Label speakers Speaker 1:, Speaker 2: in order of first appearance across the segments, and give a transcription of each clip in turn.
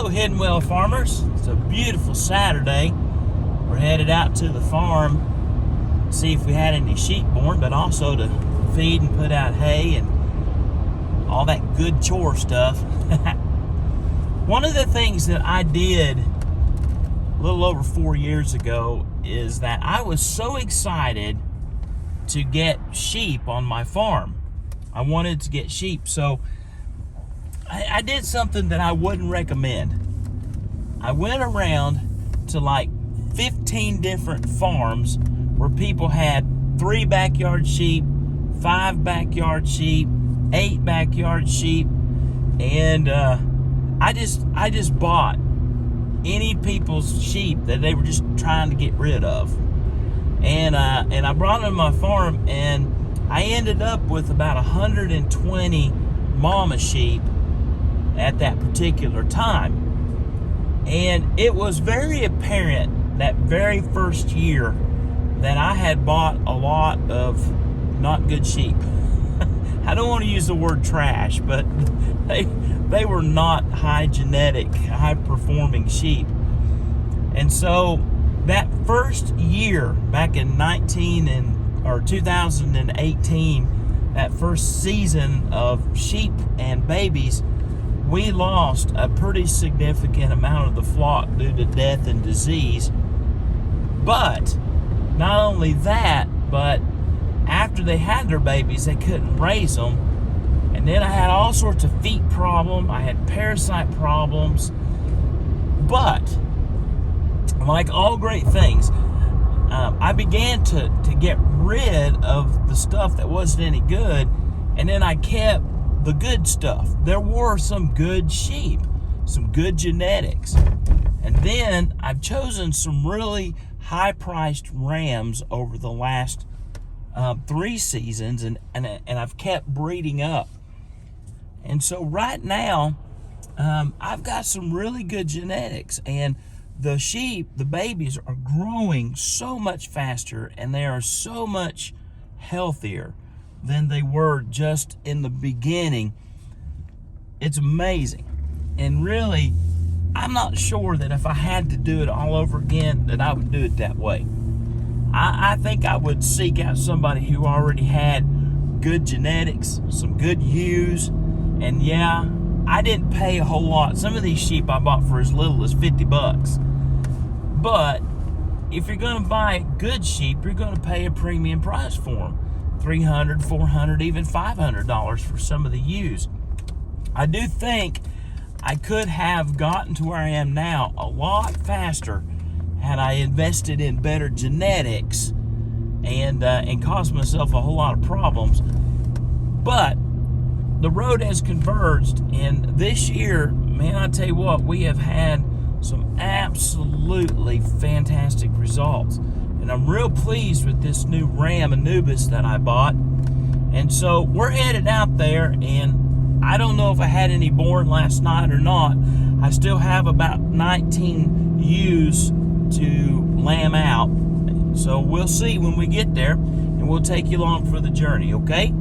Speaker 1: Hello, Hyddenwell farmers. It's a beautiful Saturday. We're headed out to the farm to see if we had any sheep born, but also to feed and put out hay and all that good chore stuff. One of the things that I did a little over 4 years ago is that I was so excited to get sheep on my farm. I wanted to get sheep, so I did something that I wouldn't recommend. I went around to like 15 different farms where people had 3 backyard sheep, 5 backyard sheep, 8 backyard sheep, and I just bought any people's sheep that they were just trying to get rid of, and I brought them to my farm, and I ended up with about 120 mama sheep at that particular time. And it was very apparent that very first year that I had bought a lot of not good sheep. I don't want to use the word trash, but they were not high genetic, high performing sheep. And so that first year back in 2018, that first season of sheep and babies, we lost a pretty significant amount of the flock due to death and disease. But not only that, but after they had their babies, they couldn't raise them. And then I had all sorts of feet problems. I had parasite problems. But like all great things, I began to get rid of the stuff that wasn't any good, and then I kept the good stuff. There were some good sheep, some good genetics. And then I've chosen some really high-priced rams over the last 3 seasons, and I've kept breeding up. And so right now, I've got some really good genetics, and the sheep, the babies, are growing so much faster, and they are so much healthier than they were just in the beginning. It's amazing. And really, I'm not sure that if I had to do it all over again, that I would do it that way. I think I would seek out somebody who already had good genetics, some good ewes, and yeah, I didn't pay a whole lot. Some of these sheep I bought for as little as $50. But if you're going to buy good sheep, you're going to pay a premium price for them. $300, $400, even $500 for some of the ewes. I do think I could have gotten to where I am now a lot faster had I invested in better genetics and caused myself a whole lot of problems. But the road has converged, and this year, man, I tell you what, we have had some absolutely fantastic results. And I'm real pleased with this new Ram Anubis that I bought. And so we're headed out there, and I don't know if I had any born last night or not. I still have about 19 ewes to lamb out. So we'll see when we get there, and we'll take you along for the journey, okay?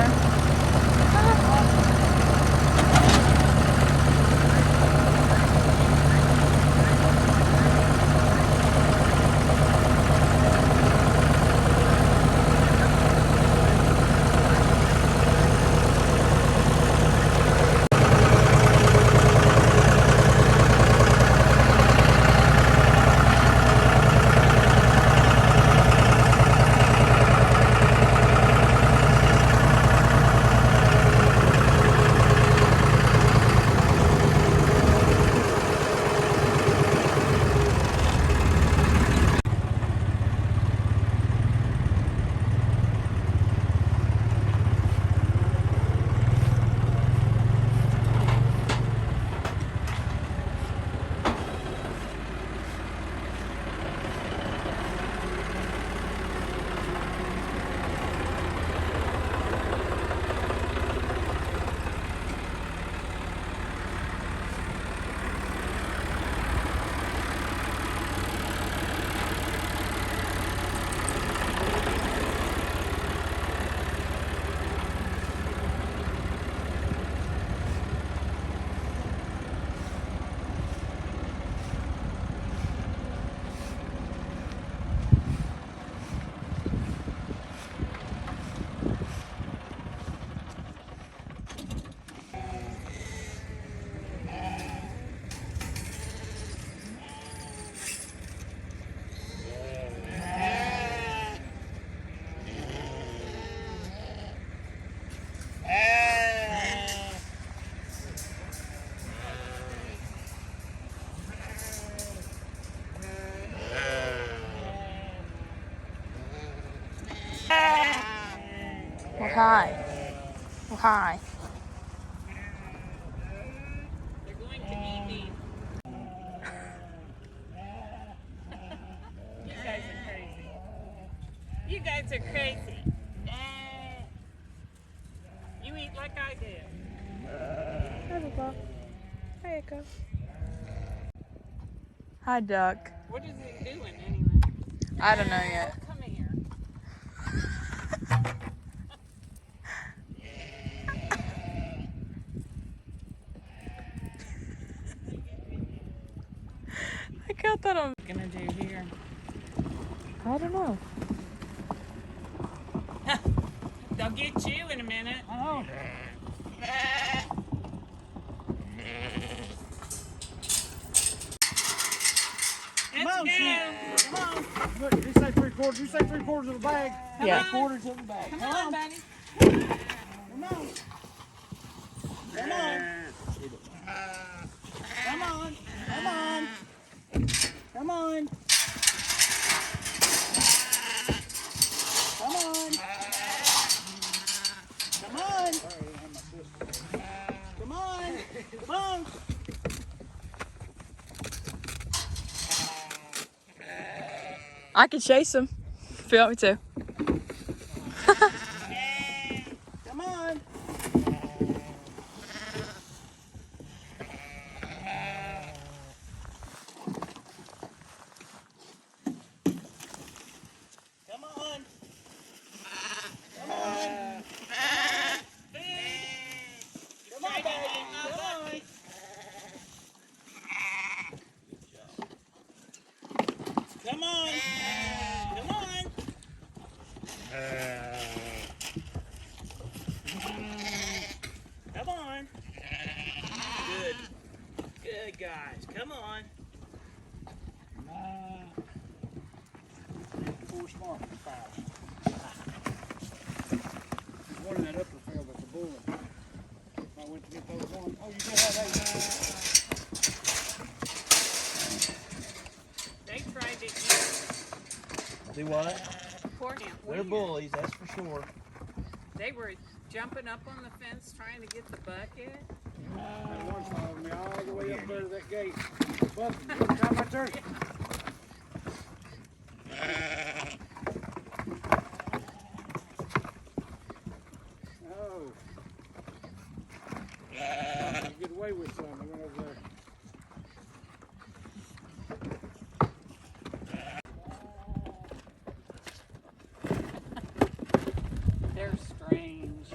Speaker 2: there. Well, hi. Well, hi.
Speaker 3: They're going to eat me. You guys are crazy. You guys are crazy. You eat like I do.
Speaker 2: Hi, Papa. Hi, Echo. Hi, Duck.
Speaker 3: What is he doing anyway?
Speaker 2: I don't know yet.
Speaker 3: Oh, come here.
Speaker 2: I got that on.
Speaker 3: What are you gonna do here?
Speaker 2: I don't know.
Speaker 3: They'll get you in a minute. Oh.
Speaker 4: Come on,
Speaker 3: Let's
Speaker 4: Shit.
Speaker 3: go.
Speaker 4: Come on. Look, you say 3/4. You say 3/4 of the bag.
Speaker 2: Yeah.
Speaker 4: 3/4 of the bag.
Speaker 3: Come on, buddy.
Speaker 4: Come on. Come on. Come on. Come on. Come on. Come on. Come on. Come on. Come on.
Speaker 2: I can chase him if you want me to.
Speaker 4: Come on. Come on. Come on. Come on, baby. Come on. Come on. Come on. Come on. Good. Good guys. Come on. Four smart. Five. One in that upper field at the bull. I went to get those one. Oh, you did have eight.
Speaker 3: They tried to eat
Speaker 1: Do what?
Speaker 3: poor him.
Speaker 1: They're bullies, that's for sure.
Speaker 3: They were jumping up on the fence trying to get the bucket.
Speaker 4: That one followed me all the way up there to that gate. Bumping me every time I turn. Oh. You get away with some. I went over there.
Speaker 3: They're strange.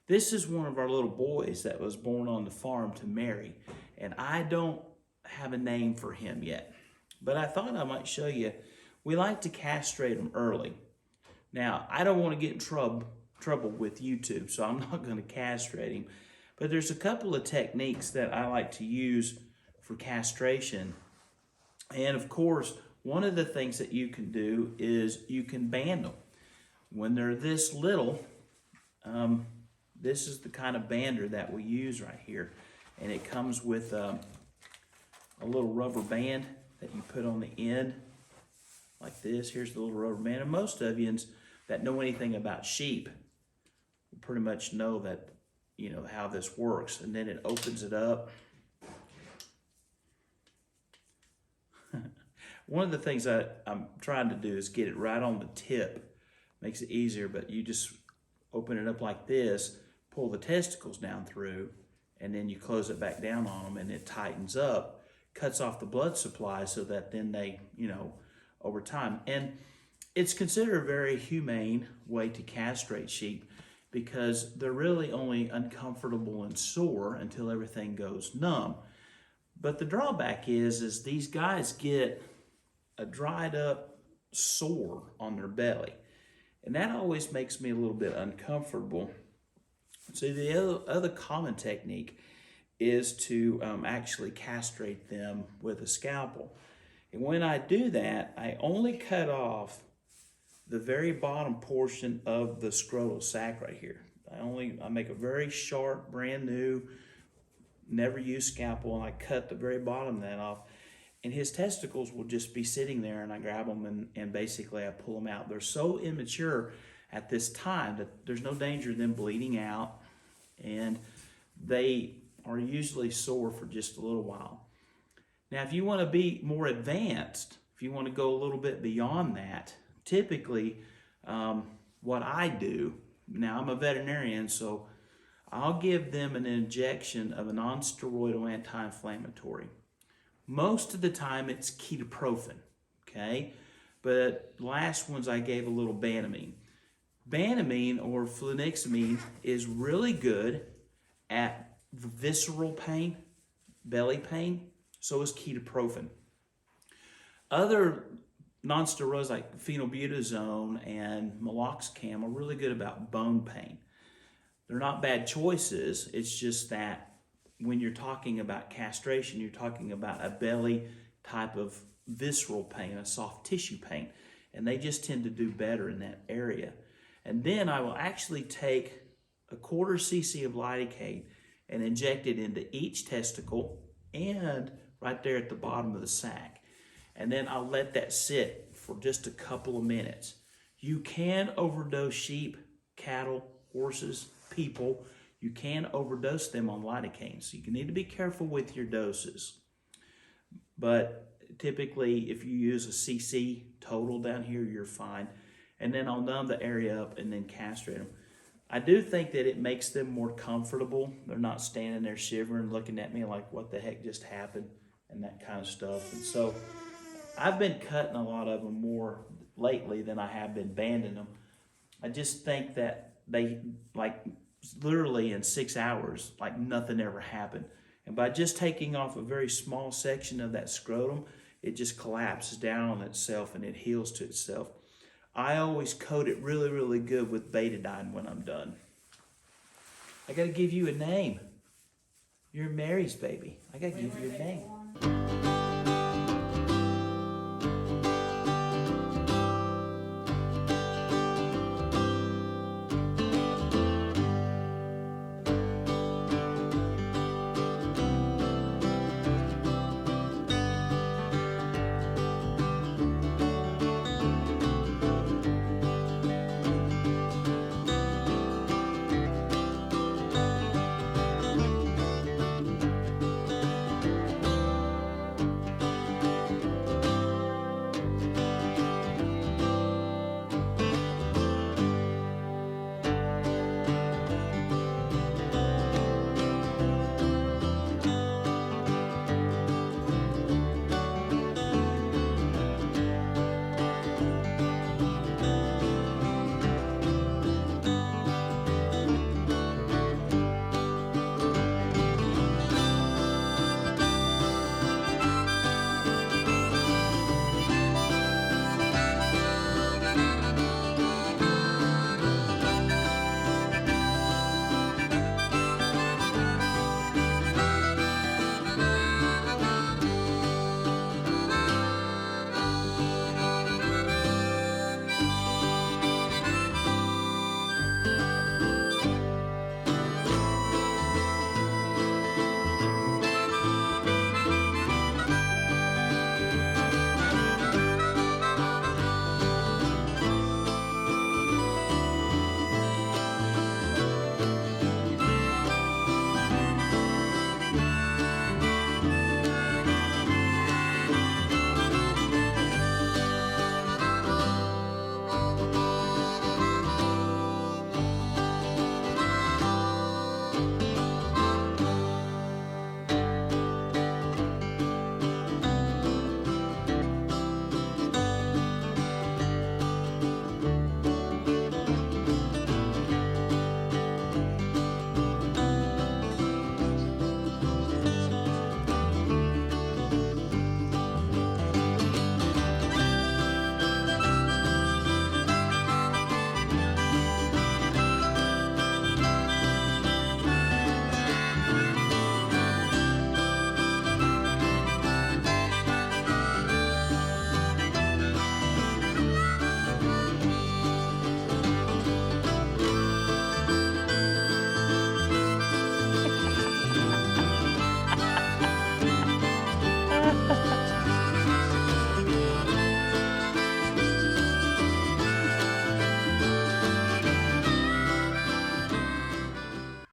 Speaker 1: This is one of our little boys that was born on the farm to Mary, and I don't have a name for him yet, but I thought I might show you. We like to castrate them early. Now, I don't want to get in trouble with YouTube, so I'm not going to castrate him, but there's a couple of techniques that I like to use for castration. And of course, one of the things that you can do is you can band them. When they're this little, this is the kind of bander that we use right here. And it comes with a little rubber band that you put on the end like this. Here's the little rubber band. And most of you that know anything about sheep pretty much know that, you know, how this works. And then it opens it up. One of the things that I'm trying to do is get it right on the tip. Makes it easier, but you just open it up like this, pull the testicles down through, and then you close it back down on them, and it tightens up, cuts off the blood supply so that then they, you know, over time. And it's considered a very humane way to castrate sheep because they're really only uncomfortable and sore until everything goes numb. But the drawback is these guys get a dried up sore on their belly. And that always makes me a little bit uncomfortable. So the other common technique is to actually castrate them with a scalpel. And when I do that, I only cut off the very bottom portion of the scrotal sac right here. I make a very sharp, brand new, never used scalpel, and I cut the very bottom of that off. And his testicles will just be sitting there, and I grab them and basically I pull them out. They're so immature at this time that there's no danger of them bleeding out, and they are usually sore for just a little while. Now, if you want to be more advanced, if you want to go a little bit beyond that, typically what I do, now I'm a veterinarian, so I'll give them an injection of a non-steroidal anti-inflammatory. Most of the time it's ketoprofen, okay? But last ones I gave a little Banamine. Banamine or flunixamine is really good at visceral pain, belly pain, so is ketoprofen. Other non-steroids like phenylbutazone and meloxicam are really good about bone pain. They're not bad choices, it's just that when you're talking about castration, you're talking about a belly type of visceral pain, a soft tissue pain, and they just tend to do better in that area. And then I will actually take a 1/4 cc of lidocaine and inject it into each testicle and right there at the bottom of the sac. And then I'll let that sit for just a couple of minutes. You can overdose sheep, cattle, horses, people. You can overdose them on lidocaine, so you need to be careful with your doses. But typically, if you use a cc total down here, you're fine. And then I'll numb the area up and then castrate them. I do think that it makes them more comfortable. They're not standing there shivering, looking at me like, what the heck just happened, and that kind of stuff. And so I've been cutting a lot of them more lately than I have been banding them. I just think that they, like, literally in 6 hours, like nothing ever happened. And by just taking off a very small section of that scrotum, it just collapses down on itself and it heals to itself. I always coat it really, really good with betadine when I'm done. I gotta give you a name. You're Mary's baby. I gotta give you a name.